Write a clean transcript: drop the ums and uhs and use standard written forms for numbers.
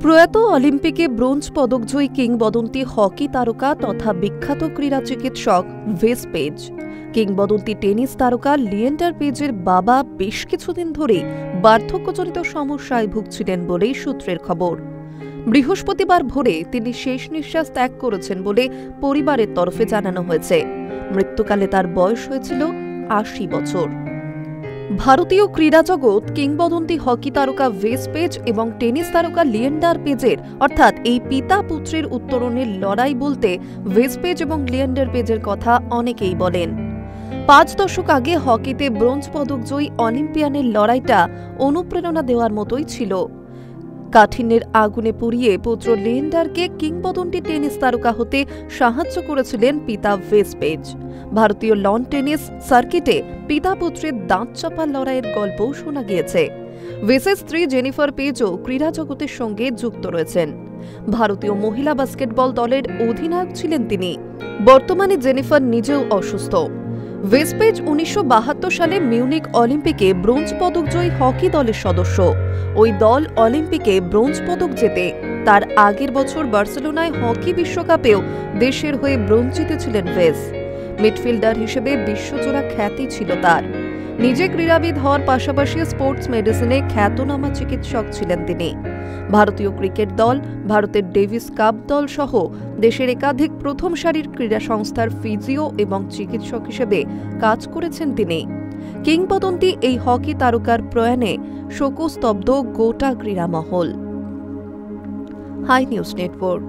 প্রয়াত অলিম্পিকে ব্রোঞ্জ পদকজয়ী কিংবদন্তি হকি তারকা তথা বিখ্যাত ক্রীড়া চিকিৎসক ভেস পেজ। কিংবদন্তি টেনিস তারকা লিয়েন্ডার পেজের বাবা বেশ কিছুদিন ধরেই বার্ধক্যজনিত সমস্যায় ভুগছিলেন বলেই সূত্রের খবর। বৃহস্পতিবার ভোরে তিনি শেষ নিঃশ্বাস ত্যাগ করেছেন বলে পরিবারের তরফে জানানো হয়েছে। মৃত্যুকালে তার বয়স হয়েছিল ৮০ বছর। ভারতীয় ক্রীড়া জগৎ কিংবদন্তি হকি তারকা ভেস পেজ এবং টেনিস তারকা লিয়েন্ডার পেজের অর্থাৎ এই পিতা পুত্রের উত্তরণের লড়াই বলতে ভেস পেজ এবং লিয়েন্ডার পেজের কথা অনেকেই বলেন। ৫ দশক আগে হকিতে ব্রোঞ্জ পদকজয়ী অলিম্পিয়ানের লড়াইটা অনুপ্রেরণা দেওয়ার মতোই ছিল। কাঠিন্যের আগুনে পুড়িয়ে পুত্র লিয়েন্ডারকে কিংবদন্তি টেনিস তারকা হতে সাহায্য করেছিলেন পিতা ভেস পেজ। ভারতীয় লন টেনিস সার্কিটে পিতা পুত্রের দাঁত চাপা লড়াইয়ের গল্পও শোনা গিয়েছে। ভেসের স্ত্রী জেনিফার পেজও ক্রীড়া জগতের সঙ্গে যুক্ত রয়েছেন। ভারতীয় মহিলা বাস্কেটবল দলের অধিনায়ক ছিলেন তিনি। বর্তমানে জেনিফার নিজেও অসুস্থ। ভেস পেজ ১৯৭২ সালে মিউনিক অলিম্পিকে ব্রোঞ্জ পদকজয়ী হকি দলের সদস্য। ওই দল অলিম্পিকে ব্রোঞ্জ পদক জেতে তার আগের বছর বার্সেলোনায় হকি বিশ্বকাপেও দেশের হয়ে ব্রোঞ্জ জিতেছিলেন ভেস। মিডফিল্ডার হিসেবে বিশ্বজোড়া খ্যাতি ছিল তার। নিজে ক্রীড়াবিদ হওয়ার পাশাপাশি স্পোর্টস মেডিসিনে খ্যাতনামা চিকিৎসক ছিলেন তিনি। ভারতীয় ক্রিকেট দল, ভারতের ডেভিস কাপ দল সহ দেশের একাধিক প্রথম সারির ক্রীড়া সংস্থার ফিজিও এবং চিকিৎসক হিসেবে কাজ করেছেন তিনি। কিংবদন্তি এই হকি তারকার প্রয়াণে শোকস্তব্ধ গোটা ক্রীড়া মহল। Hi News network.